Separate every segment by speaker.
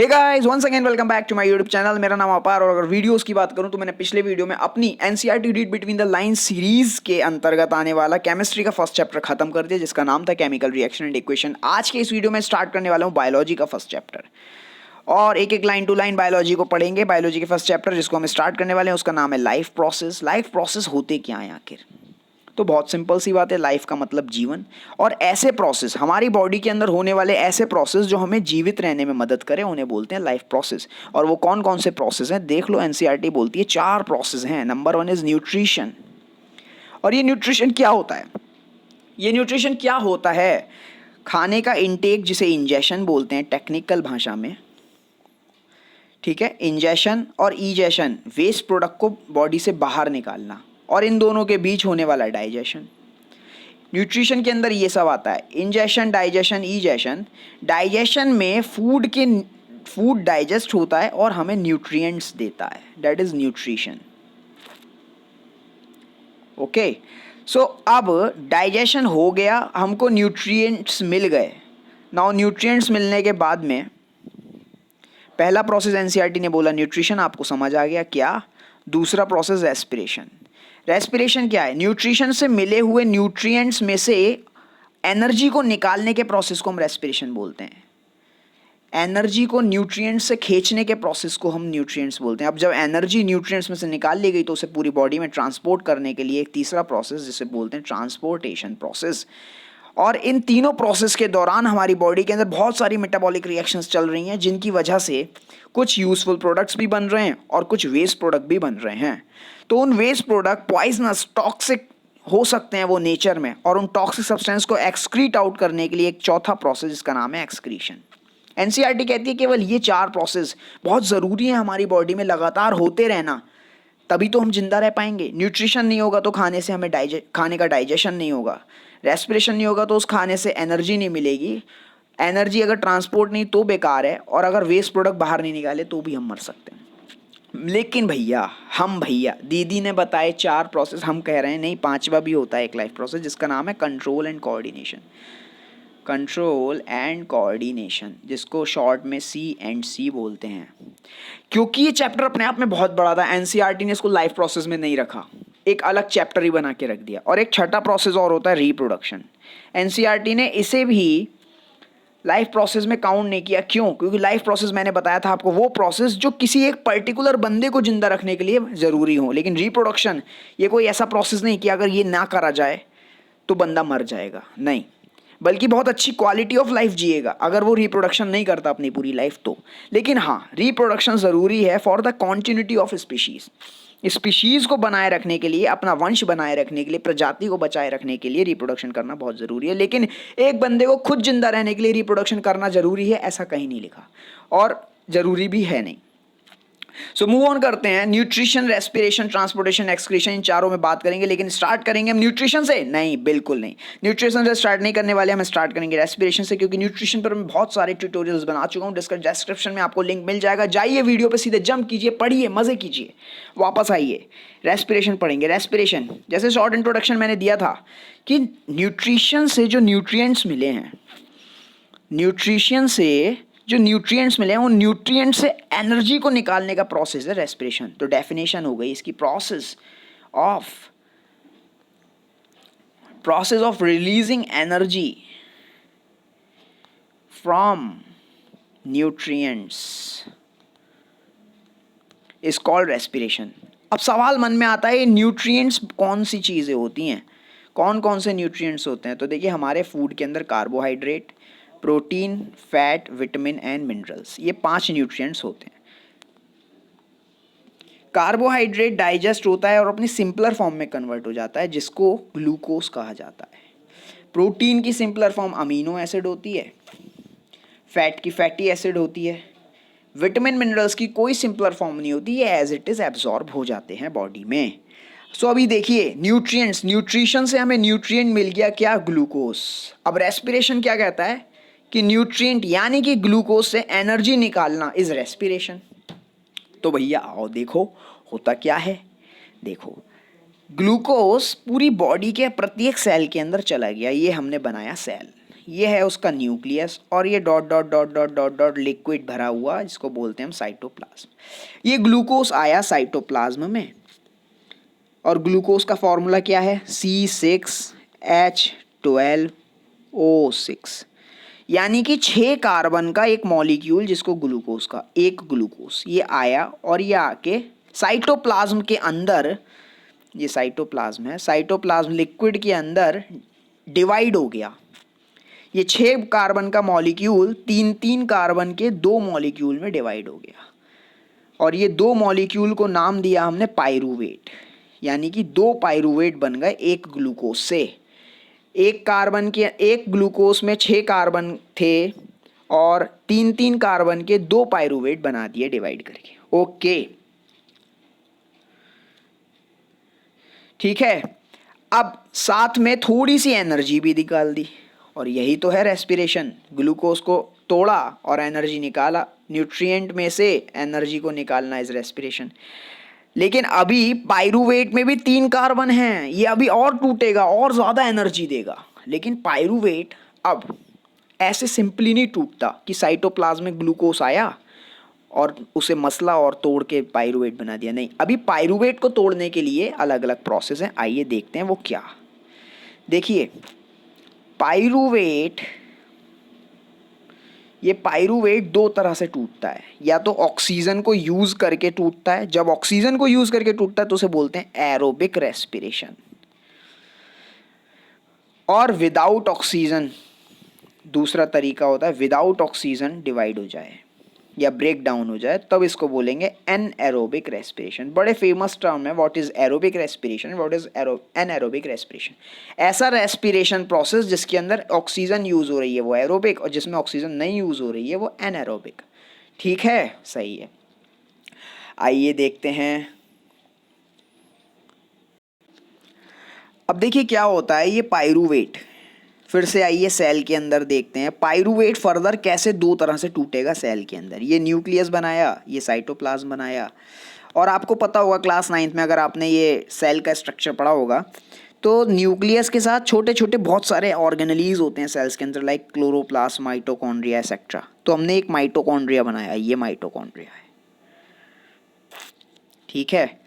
Speaker 1: Hey guys once again welcome back to my YouTube channel. मेरा नाम अपार और अगर वीडियोस की बात करूं तो मैंने पिछले वीडियो में अपनी NCERT read between the lines series के अंतर्गत आने वाला केमिस्ट्री का फर्स्ट चैप्टर खत्म कर दिया जिसका नाम था केमिकल रिएक्शन एंड इक्वेशन। आज के इस वीडियो में स्टार्ट करने वाला हूं बायोलॉजी का फर्स्ट चैप्टर और एक एक लाइन टू लाइन बायोलॉजी को पढ़ेंगे। बायोलॉजी के फर्स्ट चैप्टर जिसको हम स्टार्ट करने वाले हैं उसका नाम है लाइफ प्रोसेस। लाइफ प्रोसेस होते क्या है आखिर? तो बहुत सिंपल सी बात है, लाइफ का मतलब जीवन और ऐसे प्रोसेस हमारी बॉडी के अंदर होने वाले ऐसे प्रोसेस जो हमें जीवित रहने में मदद करें उन्हें बोलते हैं लाइफ प्रोसेस। और वो कौन कौन से प्रोसेस हैं देख लो, एनसीईआरटी बोलती है 4 प्रोसेस हैं। Number 1 is nutrition. और ये न्यूट्रिशन क्या होता है? ये न्यूट्रिशन क्या होता है? खाने का इंटेक जिसे इंजेशन बोलते हैं टेक्निकल भाषा में, ठीक है। इंजेशन और ईजेशन, वेस्ट प्रोडक्ट को बॉडी से बाहर निकालना और इन दोनों के बीच होने वाला डाइजेशन। न्यूट्रिशन के अंदर ये सब आता है, इंजेशन, डाइजेशन, ईजेशन। डाइजेशन में फूड डाइजेस्ट होता है और हमें न्यूट्रिएंट्स देता है, दैट इज न्यूट्रिशन। ओके, सो अब डाइजेशन हो गया, हमको न्यूट्रिएंट्स मिल गए। नाउ न्यूट्रिएंट्स मिलने के बाद में पहला प्रोसेस एनसीईआरटी ने बोला न्यूट्रिशन, आपको समझ आ गया क्या? दूसरा प्रोसेस रेस्पिरेशन। रेस्पिरेशन क्या है? न्यूट्रिशन से मिले हुए न्यूट्रिएंट्स में से एनर्जी को निकालने के प्रोसेस को हम रेस्पिरेशन बोलते हैं। एनर्जी को न्यूट्रिएंट्स से खींचने के प्रोसेस को हम न्यूट्रिएंट्स बोलते हैं। अब जब एनर्जी न्यूट्रिएंट्स में से निकाल ली गई तो उसे पूरी बॉडी में ट्रांसपोर्ट करने के लिए एक तीसरा प्रोसेस जिसे बोलते हैं ट्रांसपोर्टेशन प्रोसेस। और इन तीनों प्रोसेस के दौरान हमारी बॉडी के अंदर बहुत सारी मेटाबॉलिक रिएक्शंस चल रही हैं जिनकी वजह से कुछ यूजफुल प्रोडक्ट्स भी बन रहे हैं और कुछ वेस्ट प्रोडक्ट भी बन रहे हैं। तो उन वेस्ट प्रोडक्ट पॉइजनस, टॉक्सिक हो सकते हैं वो नेचर में, और उन टॉक्सिक सब्सटेंस को एक्सक्रीट आउट करने के लिए एक चौथा प्रोसेस जिसका नाम है एक्सक्रीशन। एनसीईआरटी कहती है केवल ये 4 प्रोसेस बहुत ज़रूरी है हमारी बॉडी में लगातार होते रहना, तभी तो हम जिंदा रह पाएंगे। न्यूट्रिशन नहीं होगा तो खाने से हमें खाने का डाइजेशन नहीं होगा, रेस्पिरेशन नहीं होगा तो उस खाने से एनर्जी नहीं मिलेगी, एनर्जी अगर ट्रांसपोर्ट नहीं तो बेकार है, और अगर वेस्ट प्रोडक्ट बाहर नहीं निकाले तो भी हम मर सकते हैं। लेकिन भैया दीदी ने बताए 4 प्रोसेस, हम कह रहे हैं नहीं 5वां भी होता है एक लाइफ प्रोसेस जिसका नाम है control and coordination. Control and coordination, जिसको शॉर्ट में C&C बोलते हैं। क्योंकि ये चैप्टर अपने आप में बहुत बड़ा था, एनसीईआरटी ने इसको लाइफ प्रोसेस में नहीं रखा, एक अलग चैप्टर ही बना के रख दिया। और एक छठा प्रोसेस और होता है रिप्रोडक्शन। एनसीईआरटी ने इसे भी लाइफ प्रोसेस में काउंट नहीं किया। क्यों? क्योंकि लाइफ प्रोसेस मैंने बताया था आपको वो प्रोसेस जो किसी एक पर्टिकुलर बंदे को जिंदा रखने के लिए ज़रूरी हो, लेकिन रिप्रोडक्शन ये कोई ऐसा प्रोसेस नहीं कि अगर ये ना करा जाए तो बंदा मर जाएगा, नहीं, बल्कि बहुत अच्छी क्वालिटी ऑफ लाइफ जिएगा अगर वो रिप्रोडक्शन नहीं करता अपनी पूरी लाइफ तो। लेकिन हाँ, रिप्रोडक्शन ज़रूरी है for the continuity of species को बनाए रखने के लिए, अपना वंश बनाए रखने के लिए, प्रजाति को बचाए रखने के लिए रिप्रोडक्शन करना बहुत ज़रूरी है। लेकिन एक बंदे को खुद जिंदा रहने के लिए रिप्रोडक्शन करना ज़रूरी है ऐसा कहीं नहीं लिखा, और ज़रूरी भी है नहीं। सो मूव ऑन करते हैं। न्यूट्रिशन, रेस्पिरेशन, ट्रांसपोर्टेशन, एक्सक्रीशन, इन चारों में बात करेंगे। लेकिन स्टार्ट करेंगे हम न्यूट्रिशन से? नहीं, बिल्कुल नहीं, न्यूट्रिशन से स्टार्ट नहीं करने वाले, हम स्टार्ट करेंगे रेस्पिरेशन से, क्योंकि न्यूट्रिशन पर मैं बहुत सारे ट्यूटोरियल्स बना चुका हूँ। डिस्क्रिप्शन में आपको लिंक मिल जाएगा, जाइए वीडियो पे सीधे जंप कीजिए, पढ़िए, मजे कीजिए, वापस आइए, रेस्पिरेशन पढ़ेंगे। रेस्पिरेशन जैसे शॉर्ट इंट्रोडक्शन मैंने दिया था कि न्यूट्रिशन से जो न्यूट्रिएंट्स मिले हैं, न्यूट्रिशन से जो न्यूट्रिएंट्स मिले हैं उन न्यूट्रिएंट्स से एनर्जी को निकालने का प्रोसेस है रेस्पिरेशन। तो डेफिनेशन हो गई इसकी, process of releasing energy from nutrients is called respiration. अब सवाल मन में आता है, न्यूट्रिएंट्स कौन सी चीज़ें होती हैं, कौन कौन से न्यूट्रिएंट्स होते हैं? तो देखिए, हमारे फूड के अंदर carbohydrate, protein, fat, vitamin and minerals, ये 5 न्यूट्रिएंट्स होते हैं। कार्बोहाइड्रेट डाइजेस्ट होता है और अपनी सिंपलर फॉर्म में कन्वर्ट हो जाता है जिसको ग्लूकोज कहा जाता है। प्रोटीन की सिंपलर फॉर्म अमीनो एसिड होती है, फैट की फैटी एसिड होती है, विटामिन मिनरल्स की कोई सिंपलर फॉर्म नहीं होती, ये एज इट इज़ एब्जॉर्ब हो जाते हैं बॉडी में। सो अभी देखिए, न्यूट्रिएंट्स, न्यूट्रिशन से हमें न्यूट्रिएंट मिल गया क्या? ग्लूकोज। अब रेस्पिरेशन क्या कहता है कि न्यूट्रिएंट यानी कि ग्लूकोज से एनर्जी निकालना इज रेस्पिरेशन। तो भैया आओ देखो होता क्या है। देखो, ग्लूकोज पूरी बॉडी के प्रत्येक सेल के अंदर चला गया, ये हमने बनाया सेल, ये है उसका न्यूक्लियस और ये dot dot dot dot dot dot liquid भरा हुआ जिसको बोलते हैं हम साइटोप्लाज्म। ये ग्लूकोज आया साइटोप्लाज्म में और ग्लूकोज का फॉर्मूला क्या है C6H12O6, यानी कि 6 कार्बन का एक मॉलिक्यूल जिसको ग्लूकोज का एक ग्लूकोज ये आया और ये आके साइटोप्लाज्म के अंदर, ये साइटोप्लाज्म है, साइटोप्लाज्म लिक्विड के अंदर डिवाइड हो गया। ये 6 कार्बन का मॉलिक्यूल 3-3 कार्बन के 2 मॉलिक्यूल में डिवाइड हो गया और ये 2 मॉलिक्यूल को नाम दिया हमने पाइरूवेट, यानी कि 2 पाइरूवेट बन गए एक ग्लूकोज से। एक कार्बन के एक ग्लूकोज में 6 कार्बन थे और 3-3 कार्बन के 2 पाइरूवेट बना दिए डिवाइड करके। ओके, ठीक है। अब साथ में थोड़ी सी एनर्जी भी निकाल दी और यही तो है रेस्पिरेशन। ग्लूकोज को तोड़ा और एनर्जी निकाला, न्यूट्रिएंट में से एनर्जी को निकालना इज रेस्पिरेशन। लेकिन अभी पाइरूवेट में भी 3 कार्बन हैं, ये अभी और टूटेगा और ज़्यादा एनर्जी देगा। लेकिन पाइरूवेट अब ऐसे सिंपली नहीं टूटता कि साइटोप्लाज्म में ग्लूकोज आया और उसे मसला और तोड़ के पाइरूवेट बना दिया, नहीं। अभी पाइरूवेट को तोड़ने के लिए अलग अलग प्रोसेस हैं, आइए देखते हैं वो क्या। देखिए पाइरूवेट, ये पाइरूवेट 2 तरह से टूटता है, या तो ऑक्सीजन को यूज़ करके टूटता है। जब ऑक्सीजन को यूज़ करके टूटता है तो उसे बोलते हैं एरोबिक रेस्पिरेशन, और विदाउट ऑक्सीजन दूसरा तरीका होता है, विदाउट ऑक्सीजन डिवाइड हो जाए या ब्रेक डाउन हो जाए तब इसको बोलेंगे एनएरोबिक रेस्पिरेशन। बड़े फेमस टर्म है, what is aerobic respiration, what is anaerobic respiration. ऐसा रेस्पिरेशन प्रोसेस जिसके अंदर ऑक्सीजन यूज हो रही है वो एरोबिक, और जिसमें ऑक्सीजन नहीं यूज हो रही है वो एनएरोबिक। ठीक है, सही है। आइए देखते हैं। अब देखिए क्या होता है, ये पाइरूवेट, फिर से आइए सेल के अंदर देखते हैं पाइरूवेट फर्दर कैसे 2 तरह से टूटेगा सेल के अंदर। ये न्यूक्लियस बनाया, ये साइटोप्लाज्म बनाया, और आपको पता होगा क्लास 9th में अगर आपने ये सेल का स्ट्रक्चर पढ़ा होगा तो न्यूक्लियस के साथ छोटे छोटे बहुत सारे ऑर्गेनेलीज होते हैं सेल्स के अंदर, लाइक क्लोरोप्लास्ट, माइटोकॉन्ड्रिया एक्सेट्रा। तो हमने एक माइटोकॉन्ड्रिया बनाया, ये माइटोकॉन्ड्रिया है, ठीक है।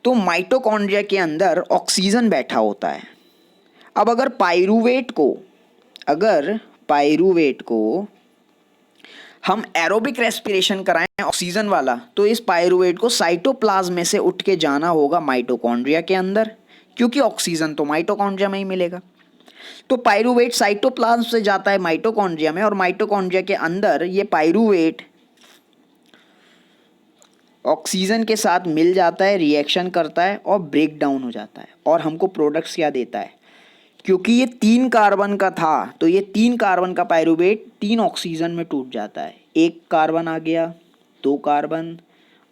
Speaker 1: तो माइटोकॉन्ड्रिया के अंदर ऑक्सीजन बैठा होता है। अब अगर पाइरूवेट को हम एरोबिक रेस्पिरेशन कराएं ऑक्सीजन वाला, तो इस पाइरूवेट को साइटोप्लाज्म में से उठ के जाना होगा माइटोकॉन्ड्रिया के अंदर, क्योंकि ऑक्सीजन तो माइटोकॉन्ड्रिया में ही मिलेगा। तो पाइरूवेट साइटोप्लाज्म से जाता है माइटोकॉन्ड्रिया में, और माइटोकॉन्ड्रिया के अंदर ये पाइरूवेट ऑक्सीजन के साथ मिल जाता है, रिएक्शन करता है और ब्रेक डाउन हो जाता है, और हमको प्रोडक्ट्स क्या देता है। क्योंकि ये 3 कार्बन का था तो ये 3 कार्बन का पाइरूवेट 3 ऑक्सीजन में टूट जाता है। 1 कार्बन आ गया, 2 कार्बन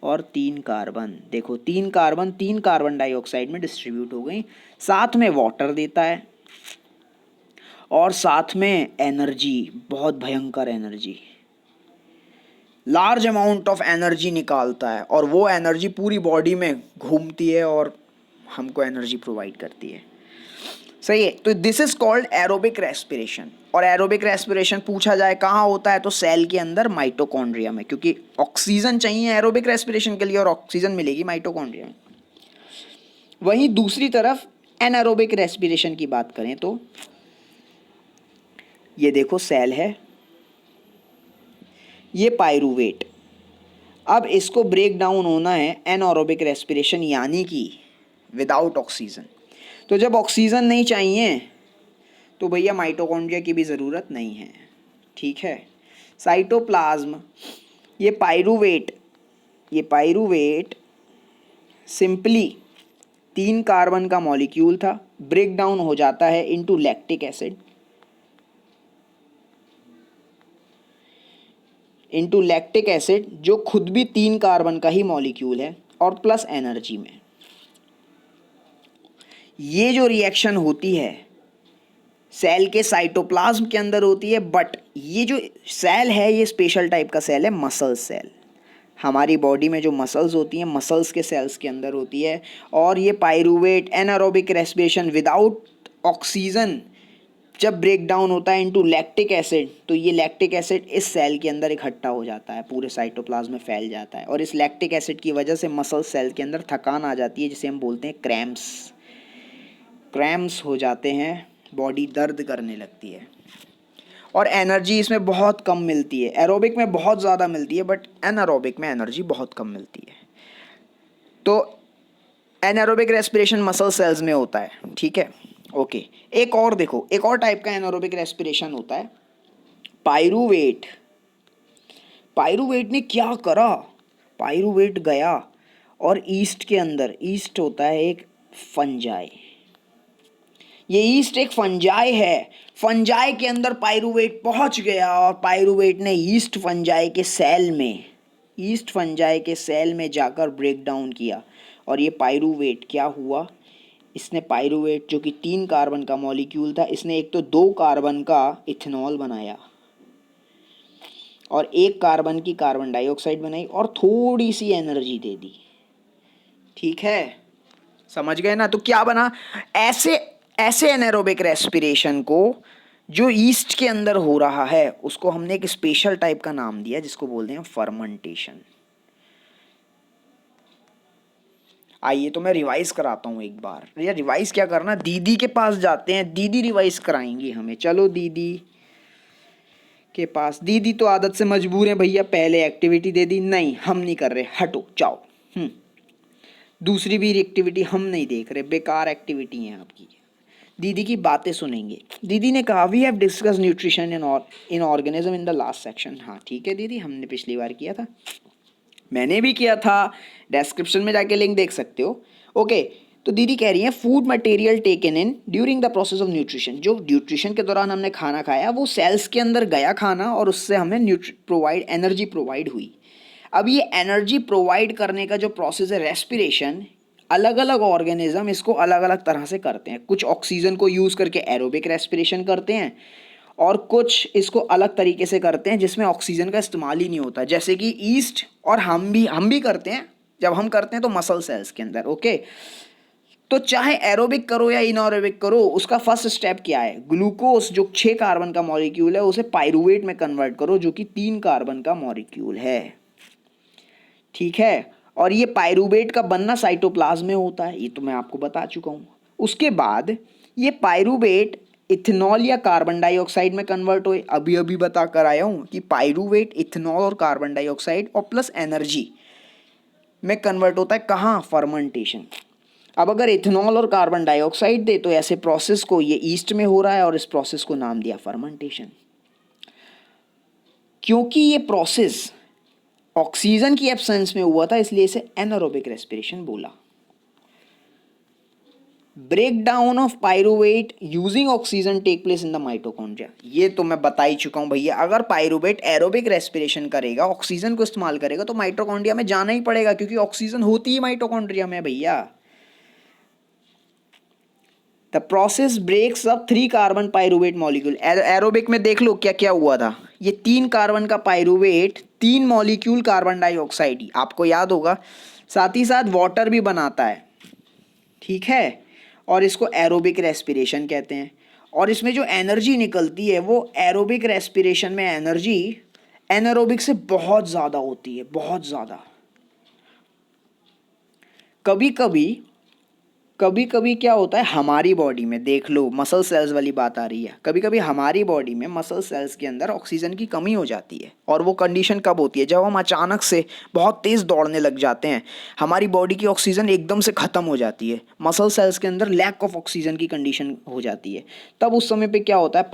Speaker 1: और 3 कार्बन। देखो 3 कार्बन डाइऑक्साइड में डिस्ट्रीब्यूट हो गई। साथ में वाटर देता है और साथ में एनर्जी, बहुत भयंकर energy, large amount of energy निकालता है, और वो एनर्जी पूरी बॉडी में घूमती है और हमको एनर्जी प्रोवाइड करती है। सही है। तो this is called aerobic respiration. और एरोबिक रेस्पिरेशन पूछा जाए कहाँ होता है तो सेल के अंदर माइटोकॉन्ड्रिया में, क्योंकि ऑक्सीजन चाहिए एरोबिक रेस्पिरेशन के लिए और ऑक्सीजन मिलेगी माइटोकॉन्ड्रिया में। वहीं दूसरी तरफ एनारोबिक रेस्पिरेशन की बात करें तो ये देखो सेल है, ये पाइरूवेट, अब इसको ब्रेक डाउन होना है एनारोबिक रेस्पिरेशन, यानी कि विदाउट ऑक्सीजन। तो जब ऑक्सीजन नहीं चाहिए तो भैया माइटोकॉन्ड्रिया की भी ज़रूरत नहीं है, ठीक है। साइटोप्लाज्म, ये पाइरूवेट सिंपली 3 कार्बन का मॉलिक्यूल था, ब्रेक डाउन हो जाता है इनटू लैक्टिक एसिड, जो खुद भी 3 कार्बन का ही मॉलिक्यूल है और प्लस एनर्जी में। ये जो रिएक्शन होती है सेल के साइटोप्लाज्म के अंदर होती है, बट ये जो सेल है ये स्पेशल टाइप का सेल है, मसल सेल। हमारी बॉडी में जो मसल्स होती हैं, मसल्स के सेल्स के अंदर होती है। और ये pyruvate anaerobic respiration without oxygen जब ब्रेक डाउन होता है इनटू लैक्टिक एसिड, तो ये लैक्टिक एसिड इस सेल के अंदर इकट्ठा हो जाता है, पूरे साइटोप्लाज्म में फैल जाता है, और इस लैक्टिक एसिड की वजह से मसल सेल के अंदर थकान आ जाती है, जिसे हम बोलते हैं क्रैम्प्स। क्रैम्प्स हो जाते हैं, बॉडी दर्द करने लगती है, और एनर्जी इसमें बहुत कम मिलती है। एरोबिक में बहुत ज़्यादा मिलती है, बट एनारोबिक में एनर्जी बहुत कम मिलती है। तो एनारोबिक रेस्पिरेशन मसल सेल्स में होता है, ठीक है, ओके। एक और देखो, एक और टाइप का एनारोबिक रेस्पिरेशन होता है, पायरूवेट। पायरूवेट ने क्या करा, पायरूवेट गया और ईस्ट के अंदर, ईस्ट होता है एक फंजाई, ये ईस्ट एक फंजाई है, फंजाई के अंदर पायरूवेट पहुंच गया और पायरूवेट ने ईस्ट फंजाई के सेल में, ईस्ट फंजाई के सेल में जाकर ब्रेक डाउन किया, और ये पायरूवेट क्या हुआ, इसने पायरूवेट जो कि 3 कार्बन का मॉलिक्यूल था, इसने एक तो 2 कार्बन का इथेनॉल बनाया और 1 कार्बन की कार्बन डाइऑक्साइड बनाई और थोड़ी सी एनर्जी दे दी, ठीक है, समझ गए ना। तो क्या बना, ऐसे ऐसे एनारोबिक रेस्पिरेशन को जो ईस्ट के अंदर हो रहा है उसको हमने एक स्पेशल टाइप का नाम दिया, जिसको बोलते हैं फर्मेंटेशन। आइए तो मैं रिवाइज कराता हूँ एक बार, या रिवाइज क्या करना, दीदी के पास जाते हैं, दीदी रिवाइज कराएंगी हमें। चलो दीदी के पास, दीदी तो आदत से मजबूर है भैया, पहले एक्टिविटी दे दी, नहीं हम नहीं कर रहे, हटो जाओ। दूसरी भी एक्टिविटी हम नहीं देख रहे, बेकार एक्टिविटी है आपकी, दीदी की बातें सुनेंगे। दीदी ने कहा we have discuss nutrition in organism in the last section. हाँ ठीक है दीदी, हमने पिछली बार किया था, मैंने भी किया था, डिस्क्रिप्शन में जाके लिंक देख सकते हो, ओके। तो दीदी कह रही है food material taken in during the process of nutrition, जो न्यूट्रिशन के दौरान हमने खाना खाया वो सेल्स के अंदर गया खाना, और उससे हमें एनर्जी प्रोवाइड हुई। अब ये एनर्जी प्रोवाइड करने का जो प्रोसेस है रेस्पिरेशन, अलग अलग ऑर्गेनिज्म इसको अलग अलग तरह से करते हैं। कुछ ऑक्सीजन को यूज़ करके एरोबिक रेस्पिरेशन करते हैं, और कुछ इसको अलग तरीके से करते हैं जिसमें ऑक्सीजन का इस्तेमाल ही नहीं होता, जैसे कि ईस्ट और हम भी करते हैं। जब हम करते हैं तो मसल सेल्स के अंदर, ओके। तो चाहे एरोबिक करो या इनएरोबिक करो, उसका फर्स्ट स्टेप क्या है, ग्लूकोज जो 6 कार्बन का मॉलिक्यूल है उसे पायरूवेट में कन्वर्ट करो, जो कि 3 कार्बन का मॉलिक्यूल है, ठीक है। और ये पायरूवेट का बनना साइटोप्लाज्म में होता है, ये तो मैं आपको बता चुका हूँ। उसके बाद ये पायरूवेट इथेनॉल या कार्बन डाइऑक्साइड में कन्वर्ट हुए, अभी अभी बता कर आया हूँ कि पायरूवेट इथेनॉल और कार्बन डाइऑक्साइड और प्लस एनर्जी में कन्वर्ट होता है, कहाँ, फर्मेंटेशन। अब अगर इथेनॉल और कार्बन डाइऑक्साइड दे तो ऐसे प्रोसेस को, ये ईस्ट में हो रहा है और इस प्रोसेस को नाम दिया फर्मेंटेशन। क्योंकि ये प्रोसेस ऑक्सीजन की एब्सेंस में हुआ था इसलिए इसे एनारोबिक रेस्पिरेशन बोला। Break down of pyruvate using oxygen take place in the mitochondria, ये तो मैं बता ही चुका हूं भैया। अगर पायरूवेट एरोबिक रेस्पिरेशन करेगा, ऑक्सीजन को इस्तेमाल करेगा, तो माइटोकॉन्ड्रिया में जाना ही पड़ेगा, क्योंकि ऑक्सीजन होती ही माइटोकॉन्ड्रिया में भैया। The process breaks up 3 carbon pyruvate molecule. Aerobic में देख लो क्या क्या हुआ था, ये 3 कार्बन का पायरूवेट 3 मॉलिक्यूल कार्बन डाइऑक्साइड, आपको याद होगा, साथ ही साथ वाटर भी बनाता है, ठीक है, और इसको एरोबिक रेस्पिरेशन कहते हैं। और इसमें जो एनर्जी निकलती है वो एरोबिक रेस्पिरेशन में एनर्जी एनारोबिक से बहुत ज़्यादा होती है, बहुत ज़्यादा। कभी कभी क्या होता है हमारी बॉडी में, देख लो मसल सेल्स वाली बात आ रही है, कभी कभी हमारी बॉडी में मसल सेल्स के अंदर ऑक्सीजन की कमी हो जाती है। और वो कंडीशन कब होती है, जब हम अचानक से बहुत तेज़ दौड़ने लग जाते हैं, हमारी बॉडी की ऑक्सीजन एकदम से ख़त्म हो जाती है, मसल सेल्स के अंदर लैक ऑफ ऑक्सीजन की कंडीशन हो जाती है। तब उस समय पर क्या होता है,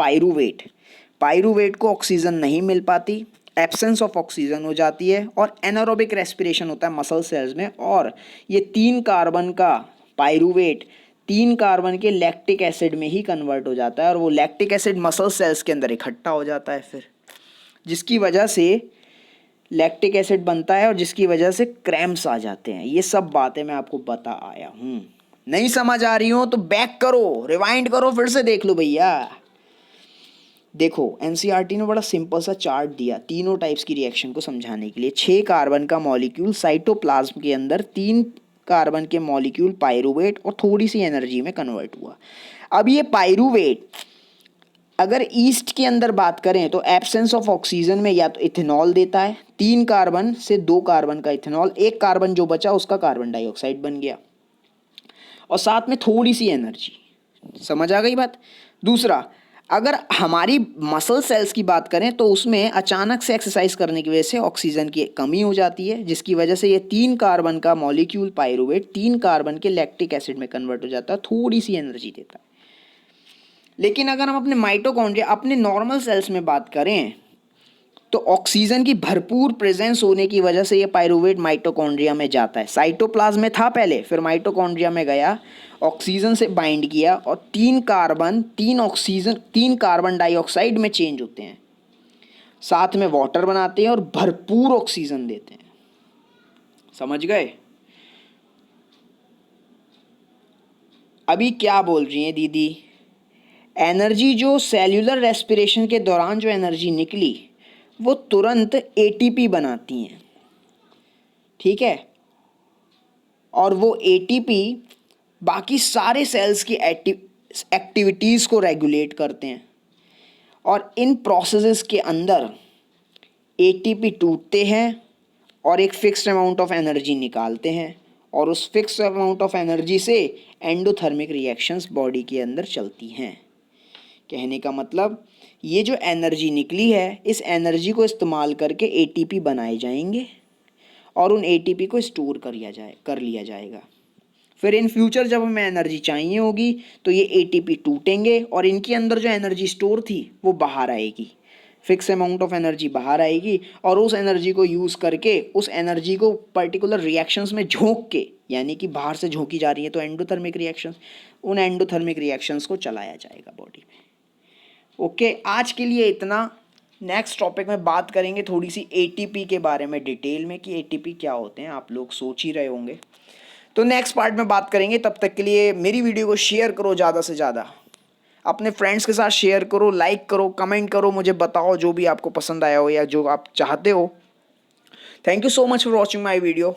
Speaker 1: पायरूवेट को ऑक्सीजन नहीं मिल पाती, एब्सेंस ऑफ ऑक्सीजन हो जाती है, और एनारोबिक रेस्पिरेशन होता है मसल सेल्स में। और ये 3 कार्बन का पायरूवेट 3 कार्बन के लैक्टिक एसिड में ही कन्वर्ट हो जाता है, और वो लैक्टिक एसिड मसल सेल्स के अंदर इकट्ठा हो जाता है फिर, जिसकी वजह से लैक्टिक एसिड बनता है और जिसकी वजह से क्रैम्प्स आ जाते हैं। ये सब बातें मैं आपको बता आया हूँ। नहीं समझ आ रही हो तो बैक करो, रिवाइंड करो, फिर से देख लो भैया। देखो एनसीईआरटी ने बड़ा सिंपल सा चार्ट दिया तीनों टाइप्स की रिएक्शन को समझाने के लिए। 6 कार्बन का मॉलिक्यूल साइटोप्लाज्म के अंदर, 3 कार्बन के मॉलिक्यूल पायरूवेट और थोड़ी सी एनर्जी में कन्वर्ट हुआ। अब ये पायरूवेट अगर ईस्ट के अंदर बात करें तो एब्सेंस ऑफ ऑक्सीजन में या तो इथेनॉल देता है, 3 कार्बन से 2 कार्बन का इथेनॉल, 1 कार्बन जो बचा उसका कार्बन डाइऑक्साइड बन गया, और साथ में थोड़ी सी एनर्जी। समझ आ गई बात। दूसरा, अगर हमारी मसल सेल्स की बात करें तो उसमें अचानक से एक्सरसाइज करने की वजह से ऑक्सीजन की कमी हो जाती है, जिसकी वजह से ये 3 कार्बन का मॉलिक्यूल पायरुवेट 3 कार्बन के लैक्टिक एसिड में कन्वर्ट हो जाता है, थोड़ी सी एनर्जी देता है। लेकिन अगर हम अपने माइटोकॉन्ड्रिया, अपने नॉर्मल सेल्स में बात करें तो ऑक्सीजन की भरपूर प्रेजेंस होने की वजह से ये पायरुवेट माइटोकॉन्ड्रिया में जाता है। साइटोप्लाज्म में था पहले, फिर माइटोकॉन्ड्रिया में गया, ऑक्सीजन से बाइंड किया और 3 कार्बन 3 ऑक्सीजन 3 कार्बन डाइऑक्साइड में चेंज होते हैं, साथ में वाटर बनाते हैं और भरपूर ऑक्सीजन देते हैं। समझ गए। अभी क्या बोल रही हैं दीदी? एनर्जी जो सेल्यूलर रेस्पिरेशन के दौरान जो एनर्जी निकली वो तुरंत एटीपी बनाती हैं, ठीक है, और वो एटीपी बाकी सारे सेल्स की एक्टिविटीज़ को रेगुलेट करते हैं, और इन प्रोसेसेस के अंदर एटीपी टूटते हैं और एक फिक्स्ड अमाउंट ऑफ एनर्जी निकालते हैं, और उस फिक्स्ड अमाउंट ऑफ एनर्जी से एंडोथर्मिक रिएक्शंस बॉडी के अंदर चलती हैं। कहने का मतलब ये जो एनर्जी निकली है, इस एनर्जी को इस्तेमाल करके एटीपी बनाए जाएंगे और उन एटीपी को स्टोर कर लिया जाएगा। फिर इन फ्यूचर जब हमें एनर्जी चाहिए होगी तो ये एटीपी टूटेंगे और इनके अंदर जो एनर्जी स्टोर थी वो बाहर आएगी, फिक्स अमाउंट ऑफ एनर्जी बाहर आएगी, और उस एनर्जी को यूज़ करके उस एनर्जी को पर्टिकुलर रिएक्शंस में झोंक के, यानी कि बाहर से झोंकी जा रही है तो एंडोथर्मिक रिएक्शंस, उन एंडोथर्मिक रिएक्शंस को चलाया जाएगा बॉडी में। ओके, आज के लिए इतना। नेक्स्ट टॉपिक में बात करेंगे थोड़ी सी एटीपी के बारे में डिटेल में, कि एटीपी क्या होते हैं, आप लोग सोच ही रहे होंगे। तो नेक्स्ट पार्ट में बात करेंगे। तब तक के लिए मेरी वीडियो को शेयर करो ज़्यादा से ज़्यादा, अपने फ्रेंड्स के साथ शेयर करो, लाइक करो, कमेंट करो, मुझे बताओ जो भी आपको पसंद आया हो या जो आप चाहते हो। Thank you so much for watching my video.